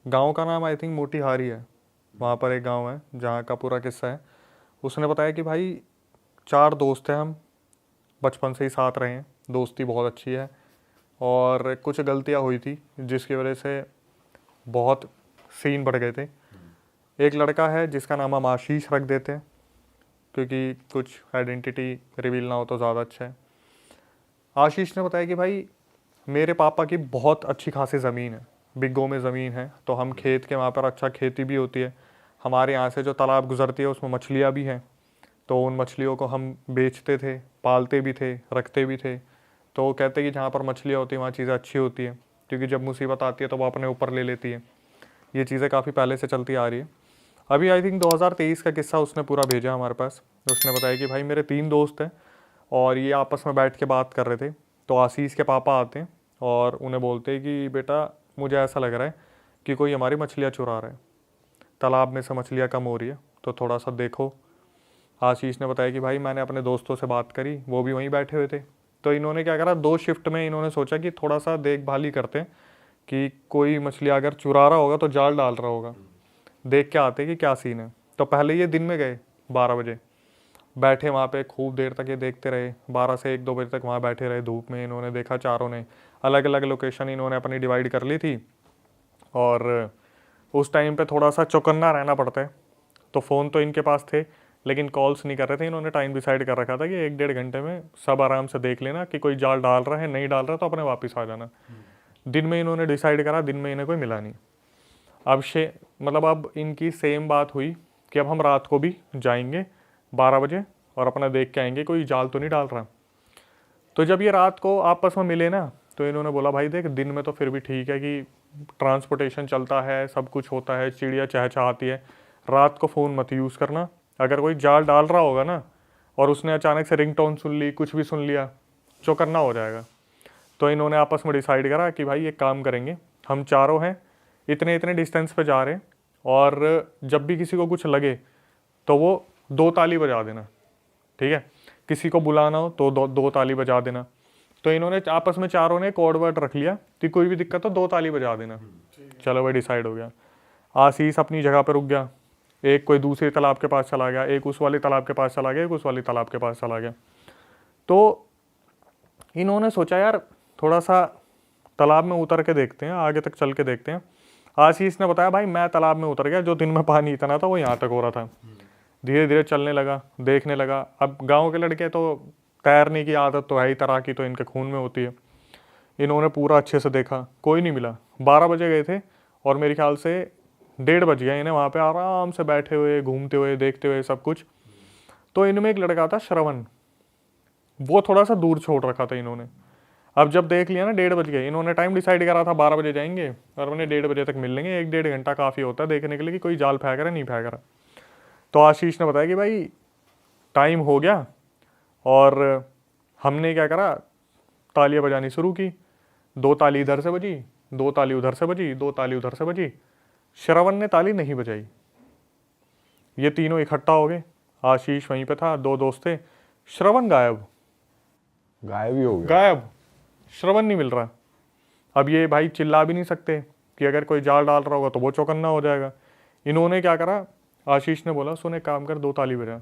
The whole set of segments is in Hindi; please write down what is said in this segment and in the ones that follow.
गांव का नाम आई थिंक मोतीहारी है। वहाँ पर एक गांव है जहाँ का पूरा किस्सा है। उसने बताया कि भाई 4 दोस्त हैं हम, बचपन से ही साथ रहे हैं, दोस्ती बहुत अच्छी है। और कुछ गलतियाँ हुई थी जिसकी वजह से बहुत सीन बढ़ गए थे। एक लड़का है जिसका नाम हम आशीष रख देते हैं क्योंकि कुछ आइडेंटिटी रिवील ना हो तो ज़्यादा अच्छा है। आशीष ने बताया कि भाई मेरे पापा की बहुत अच्छी खासी ज़मीन है, बिग्गों में ज़मीन है, तो हम खेत के वहाँ पर अच्छा खेती भी होती है। हमारे यहाँ से जो तालाब गुजरती है उसमें मछलियाँ भी हैं, तो उन मछलियों को हम बेचते थे, पालते भी थे, रखते भी थे। तो वो कहते हैं कि जहाँ पर मछलियाँ होती हैं वहाँ चीज़ें अच्छी होती हैं, क्योंकि जब मुसीबत आती है तो वो अपने ऊपर ले लेती है। ये चीज़ें काफ़ी पहले से चलती आ रही है। अभी आई थिंक 2023 का किस्सा उसने पूरा भेजा हमारे पास। उसने बताया कि भाई मेरे 3 दोस्त हैं और ये आपस में बैठ के बात कर रहे थे, तो आशीष के पापा आते हैं और उन्हें बोलते हैं कि बेटा मुझे ऐसा लग रहा है कि कोई हमारी मछलियाँ चुरा रहा है, तालाब में से मछलियाँ कम हो रही है, तो थोड़ा सा देखो। आशीष ने बताया कि भाई मैंने अपने दोस्तों से बात करी, वो भी वहीं बैठे हुए थे। तो इन्होंने क्या करा, 2 शिफ्ट में इन्होंने सोचा कि थोड़ा सा देखभाल ही करते हैं कि कोई मछली अगर चुरा रहा होगा तो जाल डाल रहा होगा, देख के आते कि क्या सीन है। तो पहले ये दिन में गए 12 बजे, बैठे वहाँ पे खूब देर तक ये देखते रहे, 12 से 1-2 बजे तक वहाँ बैठे रहे धूप में। इन्होंने देखा, चारों ने अलग अलग लोकेशन इन्होंने अपनी डिवाइड कर ली थी। और उस टाइम पे थोड़ा सा चौकन्ना रहना पड़ता है, तो फ़ोन तो इनके पास थे लेकिन कॉल्स नहीं कर रहे थे। इन्होंने टाइम डिसाइड कर रखा था कि 1-1.5 घंटे में सब आराम से देख लेना कि कोई जाल डाल रहा है, नहीं डाल रहा तो अपने वापस आ जाना। दिन में इन्होंने डिसाइड करा, दिन में इन्हें कोई मिला नहीं। अब इनकी सेम बात हुई कि अब हम रात को भी जाएंगे 12 बजे और अपना देख के आएंगे कोई जाल तो नहीं डाल रहा। तो जब ये रात को आपस में मिले ना, तो इन्होंने बोला भाई देख, दिन में तो फिर भी ठीक है कि ट्रांसपोर्टेशन चलता है, सब कुछ होता है, चिड़िया चहचहाती है, रात को फ़ोन मत यूज़ करना। अगर कोई जाल डाल रहा होगा ना और उसने अचानक से रिंगटोन सुन ली, कुछ भी सुन लिया, चौकन्ना हो जाएगा। तो इन्होंने आपस में डिसाइड करा कि भाई एक काम करेंगे, हम चारों हैं, इतने इतने डिस्टेंस पे जा रहे हैं, और जब भी किसी को कुछ लगे तो वो 2 ताली बजा देना, ठीक है। किसी को बुलाना हो तो 2 ताली बजा देना। तो इन्होंने आपस में चारों ने कोड वर्ड रख लिया कि कोई भी दिक्कत हो 2 ताली बजा देना। चलो भाई डिसाइड हो गया। आशीष अपनी जगह पर रुक गया, एक कोई दूसरे तालाब के पास चला गया, एक उस वाले तालाब के पास चला गया, एक उस वाले तालाब के पास चला गया। तो इन्होंने सोचा यार थोड़ा सा तालाब में उतर के देखते हैं, आगे तक चल के देखते हैं। आशीष ने बताया भाई मैं तालाब में उतर गया, जो दिन में पानी इतना था वो यहाँ तक हो रहा था। धीरे धीरे चलने लगा, देखने लगा। अब गांव के लड़के तो तैरने की आदत तो है ही, तैराकी तो इनके खून में होती है। इन्होंने पूरा अच्छे से देखा, कोई नहीं मिला। 12 बजे गए थे और मेरे ख्याल से 1:30 बज गया इन्हें वहाँ पे आराम से बैठे हुए, घूमते हुए, देखते हुए सब कुछ। तो इनमें एक लड़का था श्रवण, वो थोड़ा सा दूर छोड़ रखा था इन्होंने। अब जब देख लिया ना 1:30 बज गए, इन्होंने टाइम डिसाइड करा था 12 बजे जाएंगे और उन्हें 1:30 बजे तक मिल लेंगे। 1-1.5 घंटा काफ़ी होता है देखने के लिए कि कोई जाल फेंक रहा है नहीं फेंक रहा। तो आशीष ने बताया कि भाई टाइम हो गया, और हमने क्या करा, तालियां बजानी शुरू की। 2 ताली इधर से बजी, 2 ताली उधर से बजी, 2 ताली उधर से बजी। श्रवण ने ताली नहीं बजाई। ये तीनों इकट्ठा हो गए, आशीष वहीं पे था, 2 दोस्त थे, श्रवण गायब। गायब ही हो गया। गायब, श्रवण नहीं मिल रहा। अब ये भाई चिल्ला भी नहीं सकते कि अगर कोई जाल डाल रहा होगा तो वो चौकन्ना हो जाएगा। इन्होंने क्या करा, आशीष ने बोला सुन एक काम कर, 2 ताली बजा।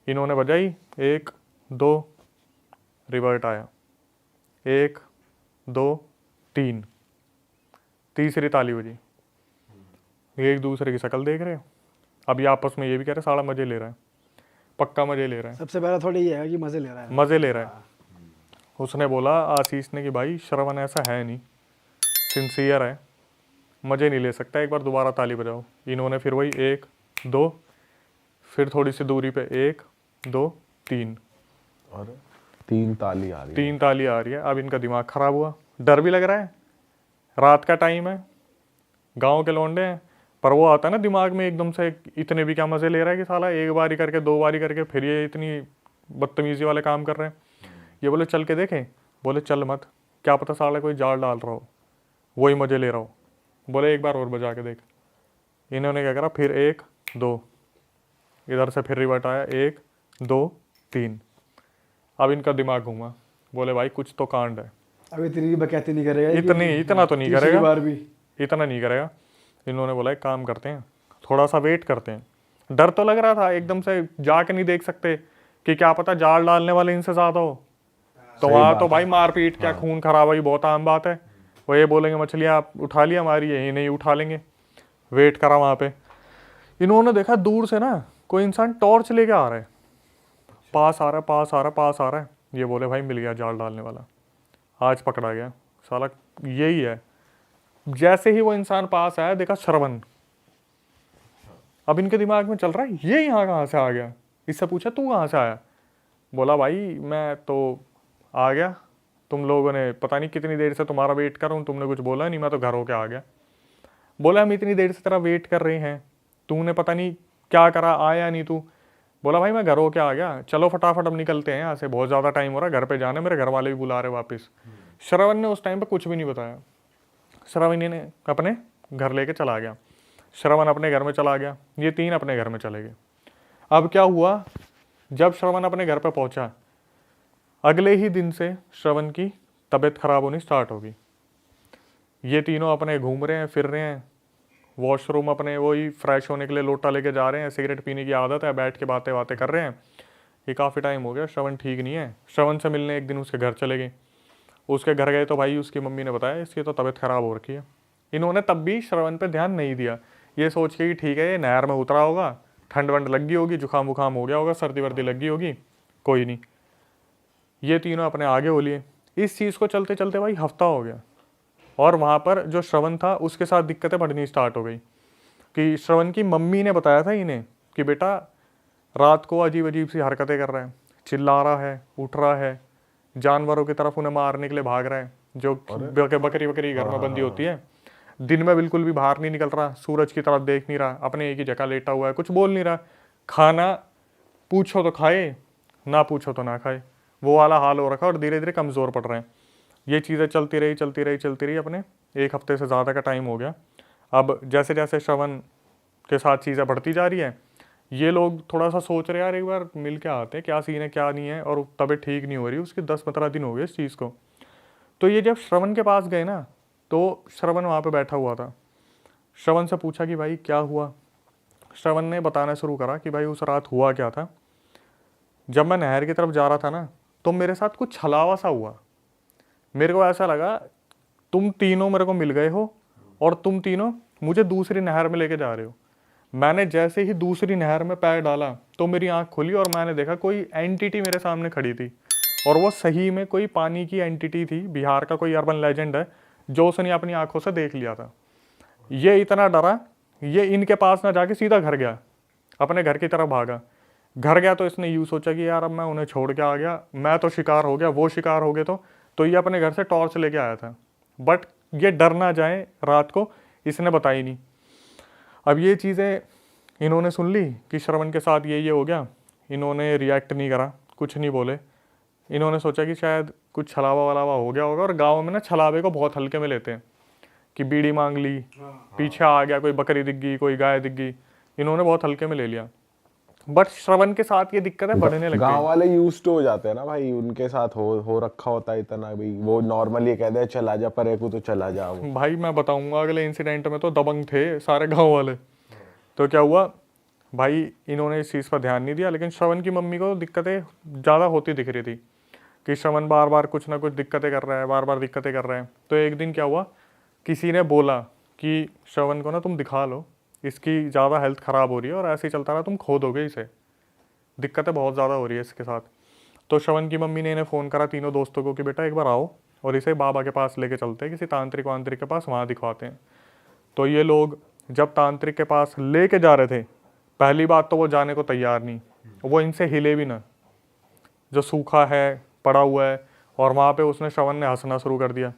इन्होंने बजाई, 1 2, रिवर्ट आया, 1 2 3, तीसरी ताली बजी। एक दूसरे की शक्ल देख रहे हैं। अब ये आपस में ये भी कह रहे साला मजे ले रहा है, पक्का मजे ले रहा है, सबसे पहला थोड़ी ये है कि मजे ले रहा है, मजे ले रहा है। उसने बोला आशीष ने कि भाई श्रवण ऐसा है नहीं, सिंसियर है, मजे नहीं ले सकता, एक बार दोबारा ताली बजाओ। इन्होंने फिर वही 1 2, फिर थोड़ी सी दूरी पे 1 2 3, और 3 ताली आ रही है। 3 ताली आ रही है। अब इनका दिमाग खराब हुआ, डर भी लग रहा है, रात का टाइम है, गांव के लौंडे हैं, पर वो आता है ना दिमाग में एकदम से, इतने भी क्या मजे ले रहा है कि साला एक बारी करके 2 बारी करके फिर ये इतनी बदतमीजी वाले काम कर रहे हैं। ये बोले चल के देखें, बोले चल मत, क्या पता साला कोई जाल डाल रहा हो, वही मजे ले रहा हो। बोले एक बार और बजा के देख। इन्होंने क्या करा, फिर 1 2, इधर से फिर रिवर्ट आया, 1 2 3। अब इनका दिमाग घूमा, बोले भाई कुछ तो कांड है। अब इतनी बकैती नहीं करेगा, इतना तो नहीं करेगा, बार भी इतना नहीं करेगा। इन्होंने बोला एक काम करते हैं, थोड़ा सा वेट करते हैं। डर तो लग रहा था, एकदम से जाके नहीं देख सकते कि क्या पता जाल डालने वाले इनसे ज़्यादा हो, तो वहाँ तो भाई मारपीट क्या खून खराबा ही बहुत आम बात है। वो ये बोलेंगे मछलियाँ आप उठा लिया हमारी, यही नहीं उठा लेंगे। वेट करा वहाँ पे, इन्होंने देखा दूर से ना कोई इंसान टॉर्च लेके आ रहा है, पास आ रहा है, पास आ रहा है, पास आ रहा है। ये बोले भाई मिल गया जाल डालने वाला, आज पकड़ा गया साला, यही है। जैसे ही वो इंसान पास आया देखा श्रवण। अब इनके दिमाग में चल रहा है ये यहाँ कहाँ से आ गया। इससे पूछा तू कहाँ से आया? बोला भाई मैं तो आ गया, तुम लोगों ने पता नहीं कितनी देर से तुम्हारा वेट कर रहा हूँ, तुमने कुछ बोला नहीं, मैं तो घर होके आ गया। बोला हम इतनी देर से तेरा वेट कर रहे हैं, तूने पता नहीं क्या करा, आया नहीं तू। बोला भाई मैं घर होके आ गया, चलो फटाफट अब निकलते हैं यहाँ से, बहुत ज़्यादा टाइम हो रहा है, घर पे जाना है, मेरे घर वाले भी बुला रहे वापस। श्रवण ने उस टाइम पे कुछ भी नहीं बताया। श्रवण ने अपने घर लेके चला गया। श्रवण अपने घर में चला गया, ये तीन अपने घर में चले गए। अब क्या हुआ, जब श्रवण अपने घर पे पहुंचा, अगले ही दिन से श्रवण की तबीयत खराब होनी स्टार्ट होगी। ये तीनों अपने घूम रहे हैं, फिर रहे हैं, वॉशरूम अपने वही फ्रेश होने के लिए लोटा लेके जा रहे हैं, सिगरेट पीने की आदत है, बैठ के बातें बातें कर रहे हैं। ये काफ़ी टाइम हो गया, श्रवण ठीक नहीं है। श्रवण से मिलने एक दिन उसके घर चले गए। उसके घर गए तो भाई उसकी मम्मी ने बताया इसकी तो तबीयत खराब हो रखी है। इन्होंने तब भी श्रवण पे ध्यान नहीं दिया, ये सोच के कि ठीक है ये नहर में उतरा होगा, ठंड वंड लग गई होगी, जुकाम वुकाम हो गया होगा, सर्दी वर्दी लग गई होगी, कोई नहीं। ये तीनों अपने आगे हो लिए। इस चीज़ को चलते चलते भाई हफ्ता हो गया, और वहाँ पर जो श्रवण था उसके साथ दिक्कतें बढ़नी स्टार्ट हो गई। कि श्रवण की मम्मी ने बताया था इन्हें कि बेटा रात को अजीब अजीब सी हरकतें कर रहा है, चिल्ला रहा है, उठ रहा है, जानवरों की तरफ उन्हें मारने के लिए भाग रहा है, जो बकरी बकरी घर में बंदी होती है। दिन में बिल्कुल भी बाहर नहीं निकल रहा, सूरज की तरफ देख नहीं रहा, अपने एक ही जगह लेटा हुआ है, कुछ बोल नहीं रहा। खाना पूछो तो खाए, ना पूछो तो ना खाए, वो वाला हाल हो रखा, और धीरे धीरे कमज़ोर पड़ रहे हैं। ये चीज़ें चलती रही अपने एक हफ्ते से ज़्यादा का टाइम हो गया। अब जैसे जैसे श्रवण के साथ चीज़ें बढ़ती जा रही है, ये लोग थोड़ा सा सोच रहे यार एक बार मिल के आते हैं, क्या सीन है क्या नहीं है, और तबीयत ठीक नहीं हो रही उसकी, 10-15 दिन हो गए इस चीज़ को। तो ये जब श्रवण के पास गए ना, तो श्रवण वहाँ पे बैठा हुआ था। श्रवण से पूछा कि भाई क्या हुआ। श्रवण ने बताना शुरू करा कि भाई उस रात हुआ क्या था। जब मैं नहर की तरफ जा रहा था ना, तो मेरे साथ कुछ छलावा सा हुआ। मेरे को ऐसा लगा तुम तीनों मेरे को मिल गए हो, और तुम तीनों मुझे दूसरी नहर में लेके जा रहे हो। मैंने जैसे ही दूसरी नहर में पैर डाला तो मेरी आंख खुली, और मैंने देखा कोई एंटिटी मेरे सामने खड़ी थी, और वो सही में कोई पानी की एंटिटी थी। बिहार का कोई अर्बन लेजेंड है जो उसने अपनी आंखों से देख लिया था। ये इतना डरा, ये इनके पास ना जाके सीधा घर गया, अपने घर की तरफ भागा। घर गया तो इसने यूँ सोचा कि यार अब मैं उन्हें छोड़ के आ गया, मैं तो शिकार हो गया, वो शिकार हो गए। तो ये अपने घर से टॉर्च लेके आया था, बट ये डर ना जाए रात को, इसने बताई नहीं। अब ये चीज़ें इन्होंने सुन ली कि श्रवण के साथ ये हो गया। इन्होंने रिएक्ट नहीं करा, कुछ नहीं बोले। इन्होंने सोचा कि शायद कुछ छलावा वलावा हो गया होगा, और गाँव में ना छलावे को बहुत हल्के में लेते हैं कि बीड़ी मांग ली, पीछे आ गया, कोई बकरी दिख गई, कोई गाय दिख गई, इन्होंने बहुत हल्के में ले लिया। बट श्रवण के साथ ये दिक्कतें बढ़ने लगी। गांव वाले यूज्ड हो जाते हैं ना भाई, उनके साथ हो रखा होता है इतना भाई, वो नॉर्मली कहते हैं चला जा परे को, तो चला जा। भाई मैं बताऊंगा अगले इंसिडेंट में तो दबंग थे सारे गांव वाले। तो क्या हुआ भाई, इन्होंने इस चीज़ पर ध्यान नहीं दिया, लेकिन श्रवण की मम्मी को दिक्कतें ज़्यादा होती दिख रही थी कि श्रवण बार बार कुछ ना कुछ दिक्कतें कर रहा है, बार बार दिक्कतें कर रहे हैं। तो एक दिन क्या हुआ, किसी ने बोला कि श्रवण को ना तुम दिखा लो, इसकी ज़्यादा हेल्थ ख़राब हो रही है, और ऐसे ही चलता रहा तुम खो दोगे इसे, दिक्कतें बहुत ज़्यादा हो रही है इसके साथ। तो श्रवण की मम्मी ने इन्हें फ़ोन करा तीनों दोस्तों को कि बेटा एक बार आओ और इसे बाबा के पास लेके चलते हैं, किसी तांत्रिक वांत्रिक के पास, वहाँ दिखवाते हैं। तो ये लोग जब तांत्रिक के पास लेके जा रहे थे, पहली बात तो वो जाने को तैयार नहीं, वो इनसे हिले भी ना, जो सूखा है पड़ा हुआ है। और वहाँ पे उसने श्रवण ने हंसना शुरू कर दिया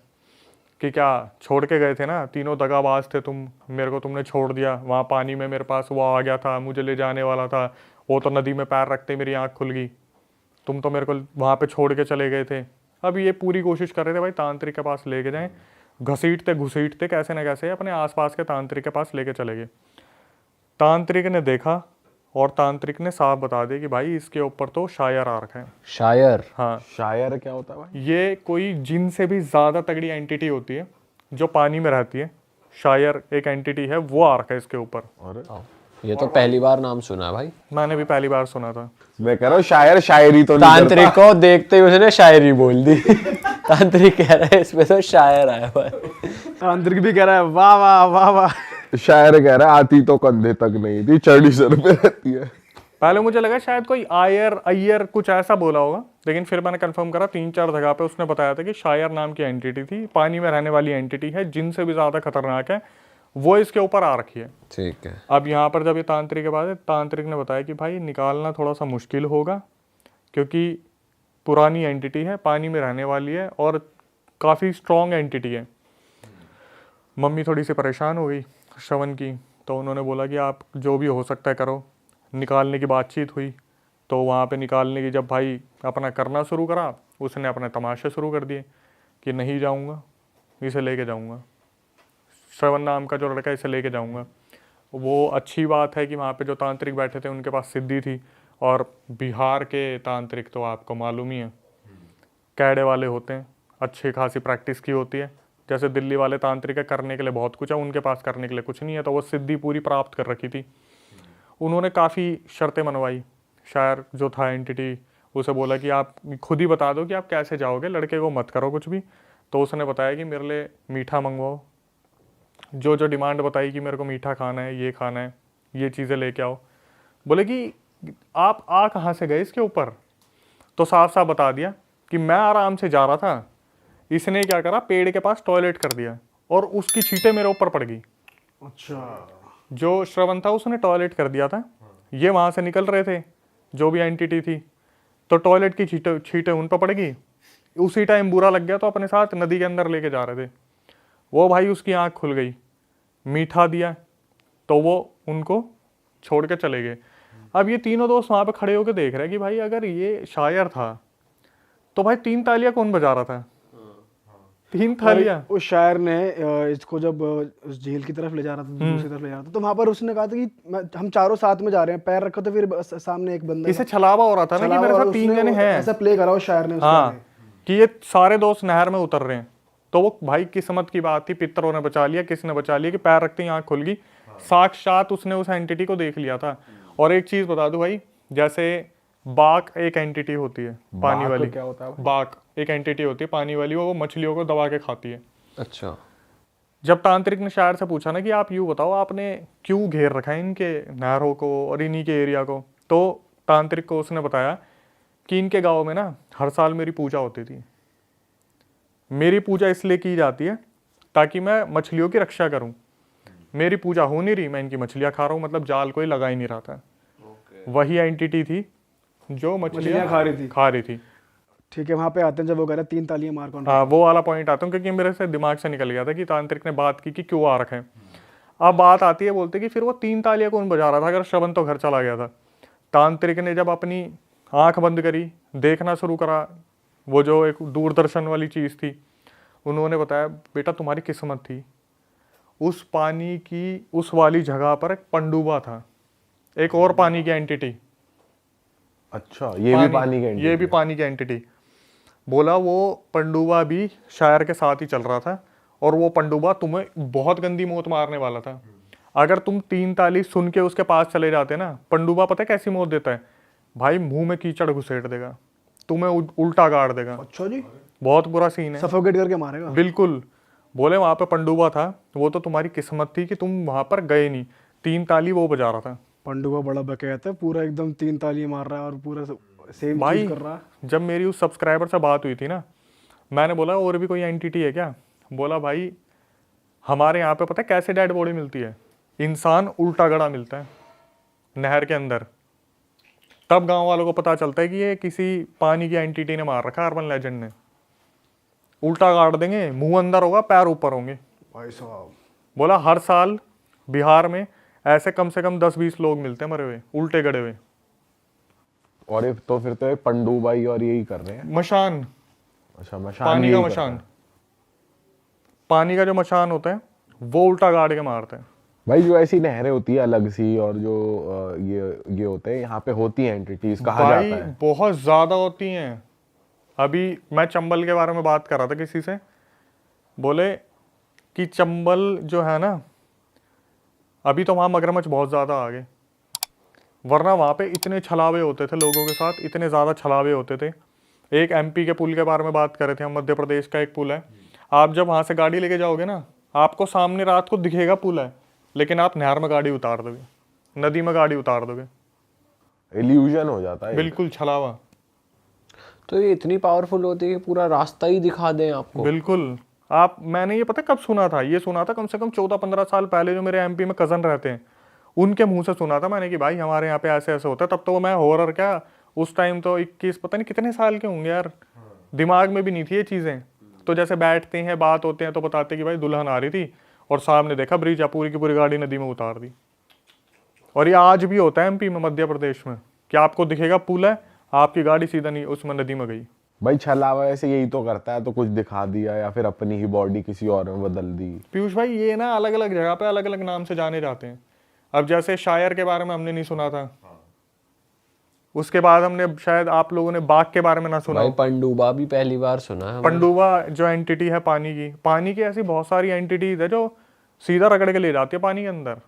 कि क्या छोड़ के गए थे ना, तीनों दगाबाज थे तुम, मेरे को तुमने छोड़ दिया, वहाँ पानी में मेरे पास वो आ गया था, मुझे ले जाने वाला था, वो तो नदी में पैर रखते मेरी आँख खुल गई, तुम तो मेरे को वहाँ पे छोड़ के चले गए थे। अब ये पूरी कोशिश कर रहे थे भाई तांत्रिक के पास लेके जाएं, घसीटते घुसीटते कैसे न कैसे अपने आसपास के तांत्रिक के पास लेके चले गए। तांत्रिक ने देखा और तांत्रिक ने साफ बता दिया कि भाई इसके ऊपर तो शायर आ रखा है। शायर? हाँ। शायर क्या होता है भाई? ये कोई जिन से भी ज़्यादा तगड़ी एंटिटी होती है जो पानी में रहती है, शायर एक एंटिटी है, वो आ रखा है इसके ऊपर। अरे ये तो पहली बार नाम सुना है भाई। मैंने भी पहली बार सुना था। मैं कह रहा हूँ शायर शायरी तो नहीं तांत्रिक को देखते ही उसने शायरी बोल दी। तांत्रिक कह रहा है इसमें तो शायर आया हुआ है। तांत्रिक भी कह रहा है वाह वाह वाह वाह। करता। शायर कह रहा है आती तो कंधे तक नहीं थी, चढ़ी सर पे रहती है। पहले मुझे लगा शायद कोई आयर अय्यर कुछ ऐसा बोला होगा, लेकिन फिर मैंने कंफर्म करा 3-4 जगह पे उसने बताया था कि शायर नाम की एंटिटी थी, पानी में रहने वाली एंटिटी है, जिनसे भी ज़्यादा खतरनाक है, वो इसके ऊपर आ रखी है। ठीक है। अब यहाँ पर जब ये तांत्रिक के बाद है, तांत्रिक ने बताया कि भाई निकालना थोड़ा सा मुश्किल होगा, क्योंकि पुरानी एंटिटी है, पानी में रहने वाली है और काफ़ी स्ट्रॉन्ग एंटिटी है। मम्मी थोड़ी सी परेशान हो गई श्रवण की, तो उन्होंने बोला कि आप जो भी हो सकता है करो। निकालने की बातचीत हुई, तो वहाँ पे निकालने की जब भाई अपना करना शुरू करा, उसने अपने तमाशे शुरू कर दिए कि नहीं जाऊँगा, इसे लेके जाऊँगा, श्रवण नाम का जो लड़का इसे लेके जाऊँगा। वो अच्छी बात है कि वहाँ पे जो तांत्रिक बैठे थे उनके पास सिद्धि थी, और बिहार के तांत्रिक तो आपको मालूम ही है, कैडे वाले होते हैं, अच्छी खासी प्रैक्टिस की होती है। जैसे दिल्ली वाले तांत्रिक है, करने के लिए बहुत कुछ है, उनके पास करने के लिए कुछ नहीं है, तो वो सिद्धि पूरी प्राप्त कर रखी थी। उन्होंने काफ़ी शर्तें मनवाई। शायर जो था एंटिटी, उसे बोला कि आप खुद ही बता दो कि आप कैसे जाओगे, लड़के को मत करो कुछ भी। तो उसने बताया कि मेरे लिए मीठा मंगवाओ, जो जो डिमांड बताई कि मेरे को मीठा खाना है, ये खाना है, ये चीज़ें लेके आओ। बोले कि आप आ कहाँ से गए इसके ऊपर? तो साफ साफ बता दिया कि मैं आराम से जा रहा था, इसने क्या करा, पेड़ के पास टॉयलेट कर दिया और उसकी छींटे मेरे ऊपर पड़ गई। अच्छा, जो श्रवण था उसने टॉयलेट कर दिया था, ये वहाँ से निकल रहे थे जो भी एंटिटी थी, तो टॉयलेट की छींटे उन पर पड़ गई। उसी टाइम बुरा लग गया, तो अपने साथ नदी के अंदर लेके जा रहे थे। वो भाई उसकी आँख खुल गई, मीठा दिया, तो वो उनको छोड़ के चले गए। अब ये तीनों दोस्त वहाँ पे खड़े होकर देख रहे हैं कि भाई अगर ये शायर था तो भाई 3 तालियां कौन बजा रहा था? 3 थालियां। उस शायर ने इसको जब उस झील की तरफ ले जा रहा था, दूसरी तरफ ले जा रहा था, तो वहां पर उसने कहा था कि हम चारों साथ में जा रहे हैं, पैर रखो, तो फिर सामने एक बंदा इसे छलावा हो रहा था ना कि मेरे साथ 3 जने हैं। ऐसा प्ले करा उस शायर ने उसके हाँ, आगे। कि ये सारे दोस्त नहर में उतर रहे हैं। तो वो भाई किस्मत की बात थी, पितरों ने बचा लिया, किसने बचा लिया कि पैर रखते ही आँख खुल गई। साक्षात उसने उस एंटिटी को देख लिया था। और एक चीज बता दूं भाई, जैसे बाघ एक एंटिटी होती है पानी बाघ वाली, क्या होता है? बाघ एक एंटिटी होती है पानी वाली, वो मछलियों को दबा के खाती है। अच्छा। जब तांत्रिक ने शायर से पूछा ना कि आप यूँ बताओ आपने क्यों घेर रखा है इनके नहरों को और इन्हीं के एरिया को, तो तांत्रिक को उसने बताया कि इनके गाँव में ना हर साल मेरी पूजा होती थी। मेरी पूजा इसलिए की जाती है ताकि मैं मछलियों की रक्षा करूं। मेरी पूजा हो नहीं रही, मैं इनकी मछलियां खा रहा हूं, मतलब जाल कोई लगा ही नहीं रहा था। वही एंटिटी थी जो मछलियां खा रही थी। ठीक है, वहां पे आते हैं जब वो कह रहे 3 तालियां मार कौन। हाँ, वो वाला पॉइंट आता हूँ क्योंकि मेरे से दिमाग से निकल गया था कि तांत्रिक ने बात की कि क्यों आ रखे हैं। अब बात आती है, बोलते कि फिर वो 3 तालियां कौन बजा रहा था अगर श्रवण तो घर चला गया था। तांत्रिक ने जब अपनी आंख बंद करी, देखना शुरू करा, वो जो एक दूरदर्शन वाली चीज़ थी, उन्होंने बताया बेटा तुम्हारी किस्मत थी, उस पानी की उस वाली जगह पर एक पंडुबा था, एक और पानी की एंटिटी। अच्छा, ये भी पानी की ये भी पानी की एंटिटी। बोला वो पंडुबा भी शायर के साथ ही चल रहा था, और वो पंडुबा तुम्हें बहुत गंदी मौत मारने वाला था। अगर तुम 3 ताली सुन के उसके पास चले जाते ना, पंडुबा पता है कैसी मौत देता है भाई? मुंह में कीचड़ घुसेड़ देगा, तुम्हें उल्टा गाड़ देगा। अच्छा जी, बहुत बुरा सीन है, सफोकेट करके मारेगा। बिल्कुल। बोले वहां पे पंडुबा था, वो तो तुम्हारी किस्मत थी कि तुम वहां पर गए नहीं। 3 ताली वो बजा रहा था। पंडुआ बड़ा बकैत है, पूरा एकदम 3 तालियां मार रहा है और पूरा सेम भाई चीज कर रहा है। जब मेरी उस सब्सक्राइबर से बात हुई थी ना, मैंने बोला और भी कोई एंटिटी है क्या? बोला भाई हमारे यहाँ पे पता है कैसे डेड बॉडी मिलती है? इंसान उल्टा गड़ा मिलता है नहर के अंदर। तब गांव वालों को पता चलता है कि ये किसी पानी की एंटिटी ने मार रखा, अर्बन लेजेंड ने। उल्टा गाड़ देंगे, मुंह अंदर होगा, पैर ऊपर होंगे। भाई साहब, बोला हर साल बिहार में ऐसे कम से कम 10-20 लोग मिलते हैं मरे हुए, उल्टे गड़े हुए। और ये तो फिर तो ये पंडुबाई और यही कर रहे हैं। मशान, अच्छा, मशान पानी का यही करता मशान, है। पानी का जो मशान होता है वो उल्टा गाड़ के मारते हैं। भाई जो ऐसी नहरें होती है अलग सी, और जो ये होते हैं यहाँ पे होती हैं एंटिटीज, कहा भाई जाता है बहुत ज्यादा होती हैं। अभी मैं चंबल के बारे में बात कर रहा था किसी से, बोले कि चंबल जो है ना, अभी तो वहाँ मगरमच्छ बहुत ज़्यादा आ गए, वरना वहाँ पे इतने छलावे होते थे लोगों के साथ, इतने ज़्यादा छलावे होते थे। एक एमपी के पुल के बारे में बात कर रहे थे हम, मध्य प्रदेश का एक पुल है, आप जब वहाँ से गाड़ी लेके जाओगे ना, आपको सामने रात को दिखेगा पुल है, लेकिन आप नहर में गाड़ी उतार दोगे, नदी में गाड़ी उतार दोगे, इल्यूजन हो जाता है। बिल्कुल छलावा। तो ये इतनी पावरफुल होती है कि पूरा रास्ता ही दिखा दें आपको। बिल्कुल। आप, मैंने ये पता कब सुना था, ये सुना था कम से कम 14-15 साल पहले, जो मेरे एमपी में कज़न रहते हैं उनके मुंह से सुना था मैंने कि भाई हमारे यहाँ पे ऐसे ऐसे होता है। तब तो मैं हॉरर क्या, उस टाइम तो 21 पता नहीं कितने साल के होंगे यार, दिमाग में भी नहीं थी ये चीज़ें। तो जैसे बैठते हैं बात होते हैं तो बताते कि भाई दुल्हन आ रही थी और सामने देखा ब्रिज, पूरी की पूरी गाड़ी नदी में उतार दी। और ये आज भी होता है एमपी में, मध्य प्रदेश में, कि आपको दिखेगा पुल है, आपकी गाड़ी सीधा नहीं उसमें नदी में गई। भाई छलावा ऐसे यही तो करता है, तो कुछ दिखा दिया या फिर अपनी ही बॉडी किसी और में बदल दी। पीयूष भाई ये ना अलग अलग जगह पे अलग अलग नाम से जाने जाते हैं। अब जैसे शायर के बारे में हमने नहीं सुना था, उसके बाद हमने शायद आप लोगों ने बाघ के बारे में ना सुना भाई हो। पंडुबा भी पहली बार सुना है हमने। पंडुबा जो एंटिटी है पानी की ऐसी बहुत सारी एंटिटीज है जो सीधा रगड़ के ले जाती है पानी के अंदर।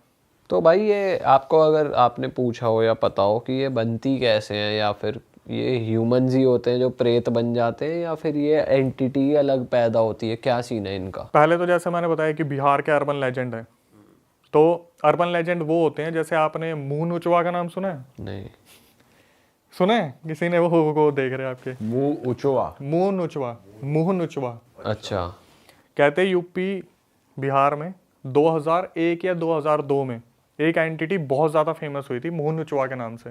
तो भाई ये आपको अगर आपने पूछा हो या पता हो कि ये बनती कैसे हैं, या फिर ये ह्यूमंस ही होते हैं जो प्रेत बन जाते हैं, या फिर ये एंटिटी अलग पैदा होती है, क्या सीन है इनका? पहले तो जैसे मैंने बताया कि बिहार के अर्बन लेजेंड है, तो अर्बन लेजेंड वो होते हैं, जैसे आपने मुंह नुचवा का नाम सुना है? नहीं। सुना है किसी ने? वो देख रहे हैं आपके मुंह उचवा, मुंह नुचवा। अच्छा। कहते यूपी बिहार में 2001 या 2002 में एक एंटिटी बहुत ज़्यादा फेमस हुई थी मुंह नुचवा के नाम से।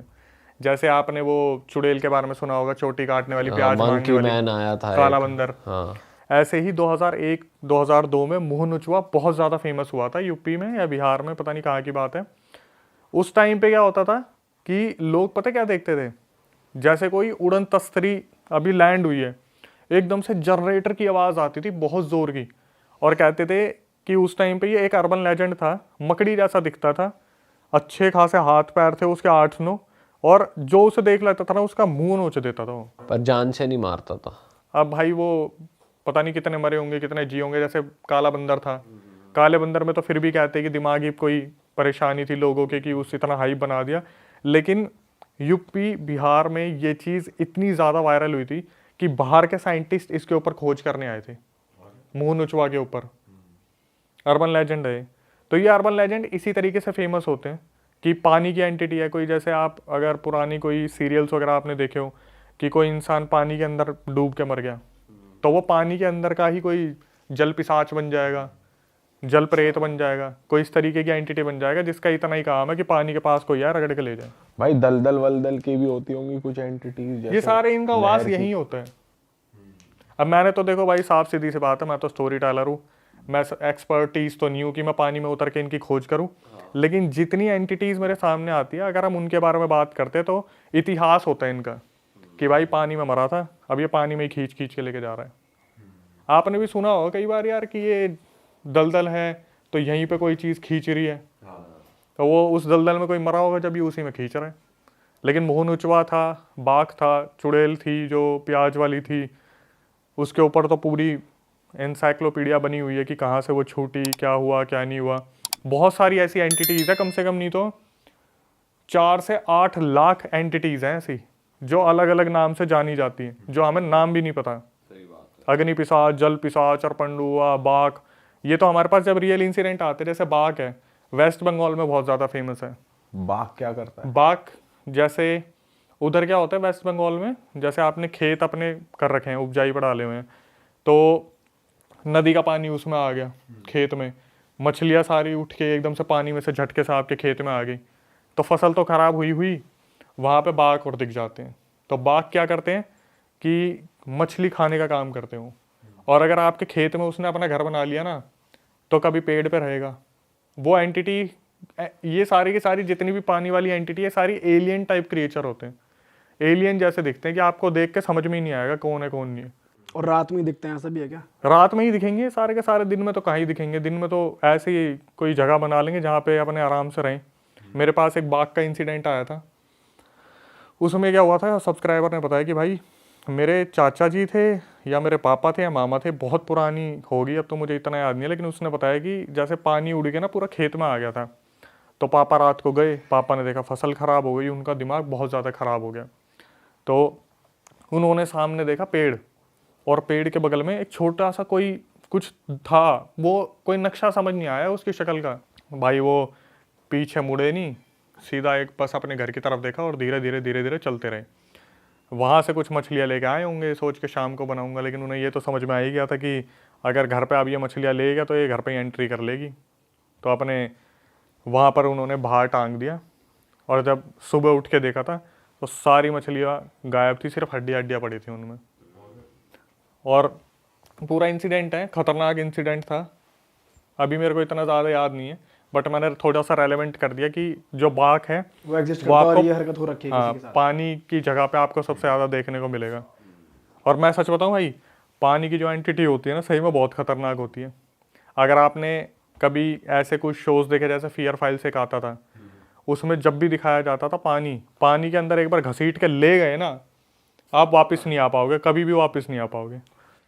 जैसे आपने वो चुड़ैल के बारे में सुना होगा, चोटी काटने वाली, प्याज मांगने मंकी वाली, मैन आया था काला एक। बंदर। हाँ। ऐसे ही 2001-2002 में मुंह नुचवा बहुत ज़्यादा फेमस हुआ था यूपी में या बिहार में, पता नहीं कहाँ की बात है। उस टाइम पे क्या होता था कि लोग पता क्या देखते थे, जैसे कोई उड़न तस्तरी अभी लैंड हुई है, एकदम से जनरेटर की आवाज़ आती थी बहुत ज़ोर की, और कहते थे कि उस टाइम पे ये एक अर्बन लेजेंड था, मकड़ी जैसा दिखता था, अच्छे खासे हाथ पैर थे उसके 8-9, और जो उसे देख लेता था ना उसका मुंह नोच देता था वो। पर जान से नहीं मारता था। अब भाई वो पता नहीं कितने मरे होंगे कितने जी होंगे। जैसे काला बंदर था, काले बंदर में तो फिर भी कहते हैं कि दिमागी कोई परेशानी थी लोगों के कि उस इतना हाइप बना दिया। लेकिन यूपी बिहार में ये चीज़ इतनी ज़्यादा वायरल हुई थी कि बाहर के साइंटिस्ट इसके ऊपर खोज करने आए थे, मुंह नुचवा के ऊपर। अर्बन लेजेंड है। तो ये अर्बन लेजेंड इसी तरीके से फेमस होते हैं कि पानी की एंटिटी है कोई। जैसे आप अगर पुरानी कोई सीरियल्स वगैरह आपने देखे हो कि कोई इंसान पानी के अंदर डूब के मर गया, तो वो पानी के अंदर का ही कोई जल पिशाच बन जाएगा, जल प्रेत बन जाएगा, कोई इस तरीके की एंटिटी बन जाएगा जिसका इतना ही काम है कि पानी के पास कोई है रगड़ के ले जाए। भाई दलदल वलदल की भी होती होंगी कुछ एंटिटीज, ये सारे इनका वास यही होता है। अब मैंने तो देखो भाई साफ सीधी सी बात है, मैं तो स्टोरी टेलर हूँ, मैं एक्सपर्टीज तो नहीं हूँ कि मैं पानी में उतर के इनकी खोज करूँ। लेकिन जितनी एंटिटीज मेरे सामने आती है, अगर हम उनके बारे में बात करते हैं तो इतिहास होता है इनका कि भाई पानी में मरा था, अब ये पानी में ही खींच खींच के लेके जा रहा है। आपने भी सुना होगा कई बार यार कि ये दलदल है तो यहीं पे कोई चीज़ खींच रही है, तो वो उस दलदल में कोई मरा होगा जब ये उसी में खींच रहा है। लेकिन मुंह नुचवा था, बाघ था, चुड़ैल थी जो प्याज वाली थी, उसके ऊपर तो पूरी एनसाइक्लोपीडिया बनी हुई है कि कहाँ से वो छूटी, क्या हुआ क्या नहीं हुआ। बहुत सारी ऐसी एंटिटीज़ है, कम से कम नहीं तो 4 से 8 लाख एंटिटीज़ हैं ऐसी जो अलग अलग नाम से जानी जाती हैं, जो हमें नाम भी नहीं पता। अग्नि पिशाच, जल पिशाच, पंडुआ, बाघ, ये तो हमारे पास जब रियल इंसिडेंट आते हैं, जैसे बाघ है वेस्ट बंगाल में बहुत ज़्यादा फेमस है। बाघ क्या करता है? बाघ जैसे उधर क्या होता है वेस्ट बंगाल में, जैसे आपने खेत अपने कर रखे हैं, उपजाई पर डाले हुए हैं, तो नदी का पानी उसमें आ गया खेत में, मछलियाँ सारी उठ के एकदम से पानी में से झटके से आपके खेत में आ गई, तो फसल तो खराब हुई वहाँ पे बाघ और दिख जाते हैं। तो बाघ क्या करते हैं कि मछली खाने का काम करते हो, और अगर आपके खेत में उसने अपना घर बना लिया ना तो कभी पेड़ पे रहेगा वो एंटिटी। ये सारी की सारी जितनी भी पानी वाली एंटिटी है सारी एलियन टाइप क्रिएचर होते हैं, एलियन जैसे दिखते हैं कि आपको देख के समझ में ही नहीं आएगा कौन है कौन नहीं है। और रात में ही दिखते हैं, ऐसा भी है क्या? रात में ही दिखेंगे सारे के सारे, दिन में तो कहाँ ही दिखेंगे। दिन में तो ऐसे ही कोई जगह बना लेंगे जहाँ पे अपने आराम से रहें। मेरे पास एक बाघ का इंसिडेंट आया था, उसमें क्या हुआ था, सब्सक्राइबर ने बताया कि भाई मेरे चाचा जी थे या मेरे पापा थे या मामा थे, बहुत पुरानी होगी अब तो मुझे इतना याद नहीं है, लेकिन उसने बताया कि जैसे पानी उड़ के ना पूरा खेत में आ गया था। तो पापा रात को गए, पापा ने देखा फसल ख़राब हो गई, उनका दिमाग बहुत ज़्यादा ख़राब हो गया। तो उन्होंने सामने देखा पेड़, और पेड़ के बगल में एक छोटा सा कोई कुछ था, वो कोई नक्शा समझ नहीं आया उसकी शक्ल का। भाई वो पीछे मुड़े नहीं, सीधा एक बस अपने घर की तरफ देखा और धीरे धीरे धीरे धीरे चलते रहे। वहाँ से कुछ मछलियाँ लेके आए होंगे सोच के शाम को बनाऊंगा, लेकिन उन्हें ये तो समझ में आ ही गया था कि अगर घर पे अब ये मछलियाँ ले गया तो ये घर पे ही एंट्री कर लेगी। तो अपने वहाँ पर उन्होंने बाहर टांग दिया, और जब सुबह उठ के देखा था तो सारी मछलियाँ गायब थी, सिर्फ हड्डियाँ हड्डियाँ पड़ी थी उनमें। और पूरा इंसिडेंट है, खतरनाक इंसिडेंट था। अभी मेरे को इतना ज़्यादा याद नहीं है, बट मैंने थोड़ा सा रेलेवेंट कर दिया कि जो बाघ है वो एग्जिस्ट वो करता है और आपको ये हरकत हो रखी है हाँ, किसी के साथ। पानी की जगह पे आपको सबसे ज़्यादा देखने को मिलेगा। और मैं सच बताऊं भाई, पानी की जो एंटिटी होती है ना, सही में बहुत खतरनाक होती है। अगर आपने कभी ऐसे कुछ शोज देखे, जैसे फियर फाइल्स एक आता था, उसमें जब भी दिखाया जाता था पानी के अंदर एक बार घसीट के ले गए ना, आप वापस नहीं आ पाओगे, कभी भी वापस नहीं आ पाओगे।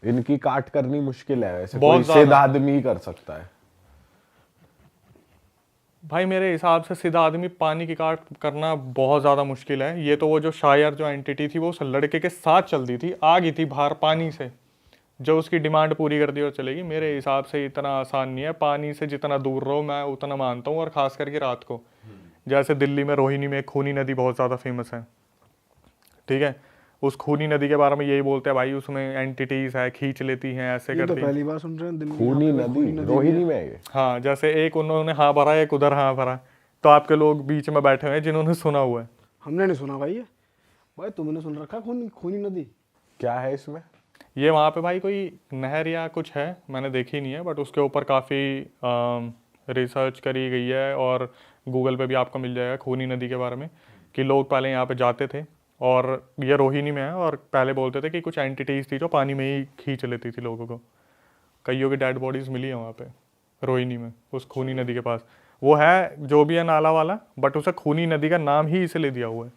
इनकी काट करनी मुश्किल है वैसे, बहुत कोई ज्यादा। सीधा आदमी ही कर सकता है। भाई मेरे हिसाब से सीधा आदमी पानी की काट करना बहुत ज़्यादा मुश्किल है। ये तो वो जो शायर जो एंटिटी थी वो उस लड़के के साथ चलती थी, आ गई थी बाहर पानी से, जो उसकी डिमांड पूरी कर दी और चलेगी। मेरे हिसाब से इतना आसान नहीं है, पानी से जितना दूर रहो मैं उतना मानता हूँ, और ख़ास करके रात को। जैसे दिल्ली में रोहिणी में खूनी नदी बहुत ज़्यादा फेमस है, ठीक है, उस खूनी नदी के बारे में यही बोलते हैं भाई, उसमें एंटिटीज़ है, खींच लेती हैं, ऐसे ये तो करती। पहली बार सुन रहे हैं दिल्ली में खूनी यहाँ पे कोई नदी रोहिणी में है ये। हाँ, जैसे एक उन्होंने हाँ भरा, एक उधर हाँ भरा, तो आपके लोग बीच में बैठे हुए हैं जिन्होंने सुना हुआ है। हमने नहीं सुना भाई। ये भाई तुमने सुन रखा खूनी खूनी नदी? क्या है इसमें? ये वहाँ पे भाई कोई नहर या कुछ है, मैंने देखी नहीं है, बट उसके ऊपर काफ़ी रिसर्च करी गई है, और गूगल पे भी आपको मिल जाएगा खूनी नदी के बारे में, कि लोग पहले यहाँ पे जाते थे, और ये रोहिणी में है, और पहले बोलते थे कि कुछ एंटिटीज़ थी जो पानी में ही खींच लेती थी लोगों को। कईयों की डेड बॉडीज़ मिली है वहाँ पे रोहिणी में, उस खूनी नदी के पास। वो है जो भी है नाला वाला, बट उसे खूनी नदी का नाम ही इसलिए दिया हुआ है।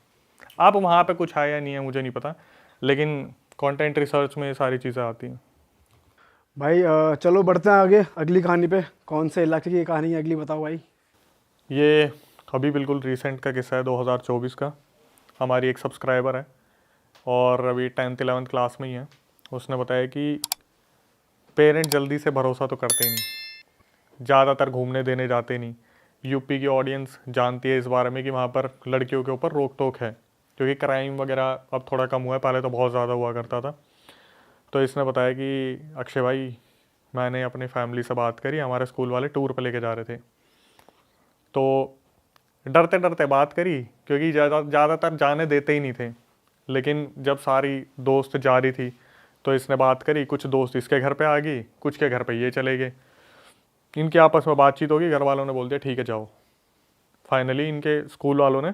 अब वहाँ पे कुछ है या नहीं है मुझे नहीं पता, लेकिन कंटेंट रिसर्च में ये सारी चीज़ें आती हैं। भाई चलो बढ़ते हैं आगे अगली कहानी पे। कौन से इलाके की कहानी है अगली, बताओ भाई। ये अभी बिल्कुल रिसेंट का किस्सा है, 2024 का। हमारी एक सब्सक्राइबर है, और अभी 10th 11th क्लास में ही है। उसने बताया कि पेरेंट जल्दी से भरोसा तो करते नहीं, ज़्यादातर घूमने देने जाते नहीं। यूपी की ऑडियंस जानती है इस बारे में कि वहाँ पर लड़कियों के ऊपर रोक टोक है, क्योंकि क्राइम वगैरह अब थोड़ा कम हुआ है, पहले तो बहुत ज़्यादा हुआ करता था। तो इसने बताया कि अक्षय भाई, मैंने अपनी फैमिली से बात करी, हमारे स्कूल वाले टूर पे लेके जा रहे थे, तो डरते डरते बात करी, क्योंकि ज़्यादातर जाने देते ही नहीं थे। लेकिन जब सारी दोस्त जा रही थी तो इसने बात करी, कुछ दोस्त इसके घर पे आ गई, कुछ के घर पे ये चले गए। इनकी आपस में बातचीत होगी, घर वालों ने बोल दिया ठीक है जाओ। फाइनली इनके स्कूल वालों ने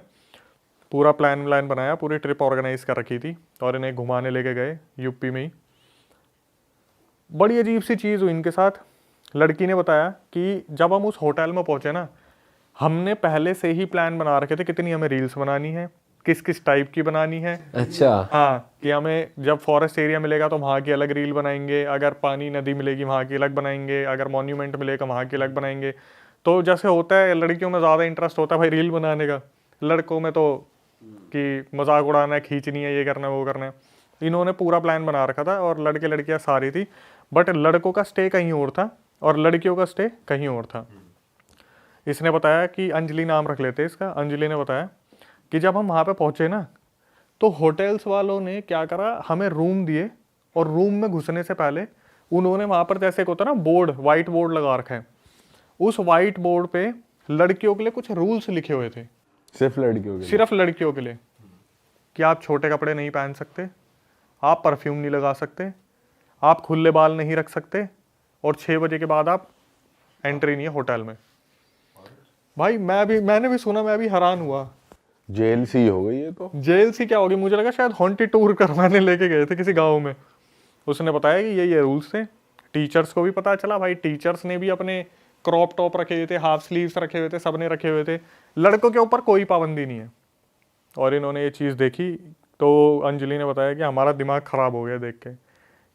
पूरा प्लान बनाया, पूरी ट्रिप ऑर्गेनाइज कर रखी थी, और इन्हें घुमाने लेके गए यूपी में ही। बड़ी अजीब सी चीज़ हुई इनके साथ। लड़की ने बताया कि जब हम उस होटल में पहुँचे ना, हमने पहले से ही प्लान बना रखे थे कितनी हमें रील्स बनानी है, किस किस टाइप की बनानी है। अच्छा। हाँ, कि हमें जब फॉरेस्ट एरिया मिलेगा तो वहाँ की अलग रील बनाएंगे, अगर पानी नदी मिलेगी वहाँ की अलग बनाएंगे, अगर मॉन्यूमेंट मिलेगा वहाँ की अलग बनाएंगे। तो जैसे होता है लड़कियों में ज़्यादा इंटरेस्ट होता है भाई रील बनाने का, लड़कों में तो कि मजाक उड़ाना है, खींचनी है, ये करना है वो करना है। इन्होंने पूरा प्लान बना रखा था, और लड़के लड़कियाँ सारी थी, बट लड़कों का स्टे कहीं और था और लड़कियों का स्टे कहीं और था। इसने बताया कि अंजलि नाम रख लेते इसका। अंजलि ने बताया कि जब हम वहाँ पे पहुँचे ना, तो होटल्स वालों ने क्या करा, हमें रूम दिए, और रूम में घुसने से पहले उन्होंने वहाँ पर जैसे एक होता है ना बोर्ड, वाइट बोर्ड लगा रखा है, उस वाइट बोर्ड पे लड़कियों के लिए कुछ रूल्स लिखे हुए थे। सिर्फ लड़कियों के लिए? सिर्फ लड़कियों के लिए, कि आप छोटे कपड़े नहीं पहन सकते, आप परफ्यूम नहीं लगा सकते, आप खुले बाल नहीं रख सकते, और 6 बजे के बाद आप एंट्री नहीं है होटल में। भाई मैंने भी सुना, मैं भी हैरान हुआ। जेल सी हो गई ये तो। जेल सी क्या होगी, मुझे लगा शायद हॉन्टेड टूर करवाने लेके गए थे किसी गांव में। उसने बताया कि ये रूल्स थे। टीचर्स को भी पता चला भाई, टीचर्स ने भी अपने क्रॉप टॉप रखे हुए थे, हाफ स्लीव्स रखे हुए थे, सबने रखे हुए थे। लड़कों के ऊपर कोई पाबंदी नहीं है। और इन्होंने ये चीज़ देखी, तो अंजलि ने बताया कि हमारा दिमाग ख़राब हो गया देख के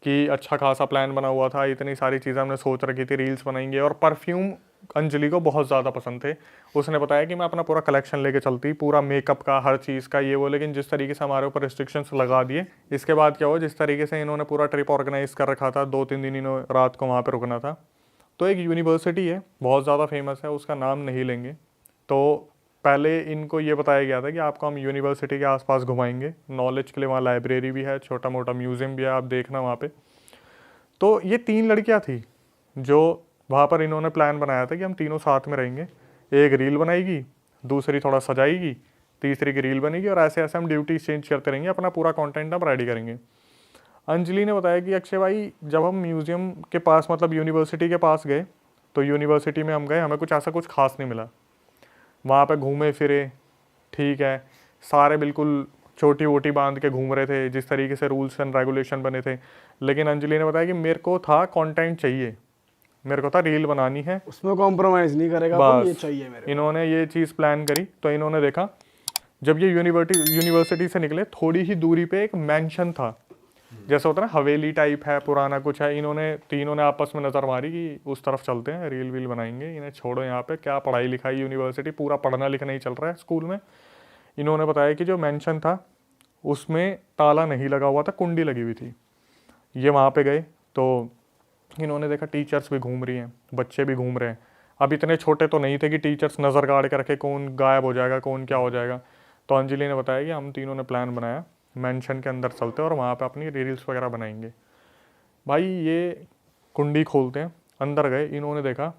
कि अच्छा खासा प्लान बना हुआ था, इतनी सारी चीज़ें हमने सोच रखी थी, रील्स बनाएंगे, और परफ्यूम अंजलि को बहुत ज़्यादा पसंद थे। उसने बताया कि मैं अपना पूरा कलेक्शन लेके चलती, पूरा मेकअप का, हर चीज़ का, ये वो, लेकिन जिस तरीके से हमारे ऊपर रिस्ट्रिक्शंस लगा दिए, इसके बाद क्या हुआ, जिस तरीके से इन्होंने पूरा ट्रिप ऑर्गेनाइज कर रखा था, 2-3 दिन इन्होंने रात को वहाँ पर रुकना था। तो एक यूनिवर्सिटी है बहुत ज़्यादा फेमस है, उसका नाम नहीं लेंगे। तो पहले इनको ये बताया गया था कि आपको हम यूनिवर्सिटी के आसपास घुमाएंगे, नॉलेज के लिए। वहाँ लाइब्रेरी भी है, छोटा मोटा म्यूज़ियम भी है, आप देखना वहाँ पे। तो ये 3 लड़कियाँ थी जो वहाँ पर इन्होंने प्लान बनाया था कि हम तीनों साथ में रहेंगे। एक रील बनाएगी, दूसरी थोड़ा सजाएगी, तीसरी की रील बनेगी, और ऐसे ऐसे हम ड्यूटी चेंज करते रहेंगे, अपना पूरा कंटेंट हम रेडी करेंगे। अंजलि ने बताया कि अक्षय भाई, जब हम म्यूज़ियम के पास, मतलब यूनिवर्सिटी के पास गए, तो यूनिवर्सिटी में हम गए, हमें कुछ ऐसा कुछ खास नहीं मिला। वहाँ पे घूमे फिरे, ठीक है, सारे बिल्कुल छोटी वोटी बांध के घूम रहे थे, जिस तरीके से रूल्स एंड रेगुलेशन बने थे। लेकिन अंजलि ने बताया कि मेरे को था कंटेंट चाहिए, मेरे को था रील बनानी है, उसमें कॉम्प्रोमाइज़ नहीं करेगा अपन, ये बस चाहिए मेरे को। इन्होंने ये चीज़ प्लान करी। तो इन्होंने देखा, जब ये यूनिवर्सिटी से निकले, थोड़ी ही दूरी पे एक मैंशन था, जैसे होता है ना हवेली टाइप है, पुराना कुछ है। इन्होंने तीनों ने आपस में नज़र मारी कि उस तरफ चलते हैं, रील वील बनाएंगे, इन्हें छोड़ो यहाँ पे, क्या पढ़ाई लिखाई, यूनिवर्सिटी पूरा पढ़ना लिखना ही चल रहा है स्कूल में। इन्होंने बताया कि जो मैंशन था उसमें ताला नहीं लगा हुआ था, कुंडी लगी हुई थी। ये वहाँ पे गए तो इन्होंने देखा टीचर्स भी घूम रही हैं, बच्चे भी घूम रहे हैं। अब इतने छोटे तो नहीं थे कि टीचर्स नज़र गाड़ के रखे कौन गायब हो जाएगा, कौन क्या हो जाएगा। तो अंजलि ने बताया कि हम तीनों ने प्लान बनाया, मेंशन के अंदर चलते हैं और वहाँ पे अपनी रील्स वगैरह बनाएंगे। भाई ये कुंडी खोलते हैं, अंदर गए, इन्होंने देखा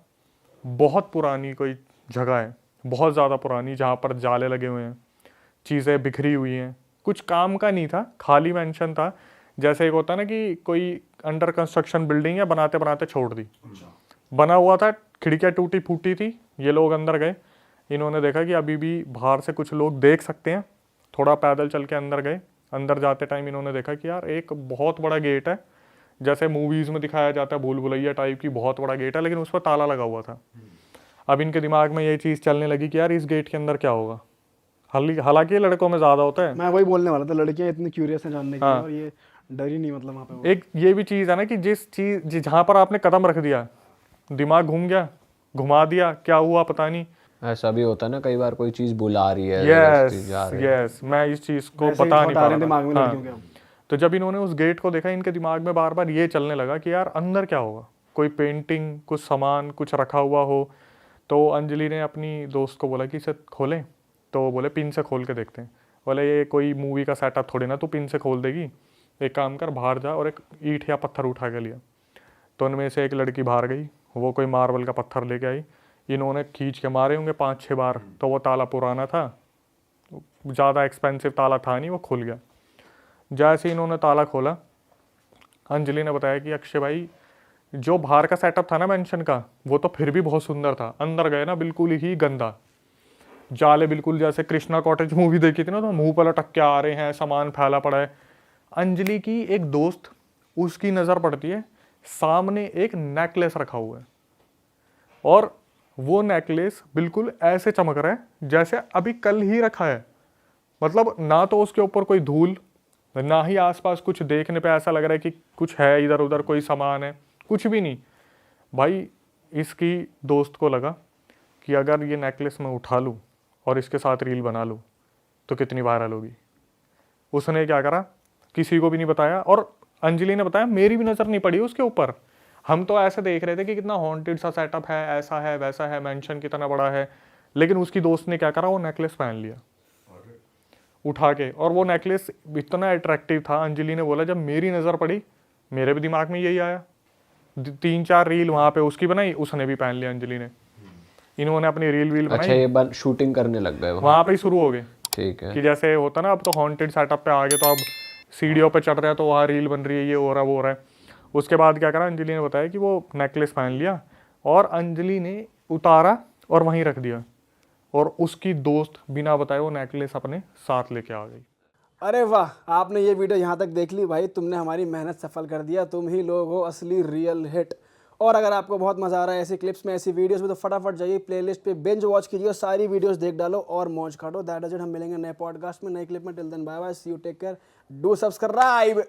बहुत पुरानी कोई जगह है, बहुत ज़्यादा पुरानी, जहाँ पर जाले लगे हुए हैं, चीज़ें बिखरी हुई हैं, कुछ काम का नहीं था, खाली मेंशन था। जैसे एक होता है ना कि कोई अंडर कंस्ट्रक्शन बिल्डिंग है, बनाते बनाते छोड़ दी, बना हुआ था, खिड़कियाँ टूटी फूटी थी। ये लोग अंदर गए, इन्होंने देखा कि अभी भी बाहर से कुछ लोग देख सकते हैं। थोड़ा पैदल चल के अंदर गए। अंदर जाते टाइम इन्होंने देखा कि यार एक बहुत बड़ा गेट है, जैसे मूवीज़ में दिखाया जाता है, भूल भुलैया टाइप की बहुत बड़ा गेट है, लेकिन उस पर ताला लगा हुआ था। अब इनके दिमाग में ये चीज़ चलने लगी कि यार इस गेट के अंदर क्या होगा। हालांकि ये लड़कों में ज़्यादा होता है। मैं वही बोलने वाला था, लड़कियां इतनी क्यूरियस हैं जानने के लिए, और ये डर ही नहीं, मतलब वहाँ पे वो। एक ये भी चीज़ है ना कि जिस चीज़ जहाँ पर आपने कदम रख दिया, दिमाग घूम गया, घुमा दिया, क्या हुआ पता नहीं। ऐसा भी होता है ना, कई बार कोई चीज बुला रही है, यस जबरदस्ती जा रही है। यस, मैं इस चीज़ को वैसे ही बता नहीं थॉट आ पा रहे रहा हैं दिमाग में था। लड़कियों के अब। तो जब इन्होंने उस गेट को देखा, इनके दिमाग में बार बार ये चलने लगा कि यार अंदर क्या होगा, कोई पेंटिंग, कुछ सामान, कुछ रखा हुआ हो। तो अंजलि ने अपनी दोस्त को बोला कि इसे खोलें, तो वो बोले पिन से खोल के देखते हैं। बोले ये कोई मूवी का सेटअप थोड़ी ना तू पिन से खोल देगी, एक काम कर बाहर जा और एक ईंट या पत्थर उठा के लिया। तो उनमें से एक लड़की बाहर गई, वो कोई मार्बल का पत्थर लेके आई। इन्होंने खींच के मारे होंगे 5-6 बार, तो वो ताला पुराना था, ज़्यादा एक्सपेंसिव ताला था नहीं, वो खुल गया। जैसे इन्होंने ताला खोला, अंजलि ने बताया कि अक्षय भाई जो बाहर का सेटअप था ना मेंशन का, वो तो फिर भी बहुत सुंदर था। अंदर गए ना, बिल्कुल ही गंदा, जाले बिल्कुल जैसे कृष्णा कॉटेज मूवी देखी थी ना, तो मुंह पर लटक के आ रहे हैं, सामान फैला पड़ा है। अंजलि की एक दोस्त, उसकी नज़र पड़ती है, सामने एक नेकलेस रखा हुआ है, और वो नेकलेस बिल्कुल ऐसे चमक रहा है जैसे अभी कल ही रखा है। मतलब ना तो उसके ऊपर कोई धूल, ना ही आसपास कुछ देखने पे ऐसा लग रहा है कि कुछ है इधर उधर, कोई सामान है, कुछ भी नहीं। भाई इसकी दोस्त को लगा कि अगर ये नेकलेस मैं उठा लूँ और इसके साथ रील बना लूँ तो कितनी वायरल होगी। उसने क्या करा, किसी को भी नहीं बताया, और अंजलि ने बताया मेरी भी नज़र नहीं पड़ी उसके ऊपर। हम तो ऐसे देख रहे थे कि कितना हॉन्टेड सा सेटअप है, ऐसा है वैसा है, मेंशन कितना बड़ा है। लेकिन उसकी दोस्त ने क्या करा, वो नेकलेस पहन लिया उठा के, और वो नेकलेस इतना अट्रैक्टिव था। अंजलि ने बोला जब मेरी नज़र पड़ी, मेरे भी दिमाग में यही आया, 3-4 रील वहाँ पे उसकी बनाई, उसने भी पहन लिया अंजलि ने। इन्होंने अपनी रील वील अच्छा, बनाई, ये शूटिंग करने लग गए वहाँ पे ही शुरू हो गए। ठीक है। कि जैसे होता ना, अब तो हॉन्टेड सेटअप पे आ गए, तो अब सीढ़ियों पे चढ़ रहे हैं तो वहाँ रील बन रही है, ये हो रहा है वो हो रहा है। उसके बाद क्या करा, अंजलि ने बताया कि वो नेकलेस पहन लिया, और अंजलि ने उतारा और वहीं रख दिया, और उसकी दोस्त बिना बताए वो नेकलेस अपने साथ लेके आ गई। अरे वाह, आपने ये वीडियो यहाँ तक देख ली भाई, तुमने हमारी मेहनत सफल कर दिया। तुम ही लोग हो असली रियल हिट। और अगर आपको बहुत मजा आ रहा है ऐसी क्लिप्स में, ऐसी वीडियोस में, तो फटाफट जाइए प्लेलिस्ट पे बिंज वॉच कीजिए, सारी वीडियोस देख डालो और मौज काटो। That is it. हम मिलेंगे नए पॉडकास्ट में, नए क्लिप में। Till then bye bye, see you, take care, do subscribe.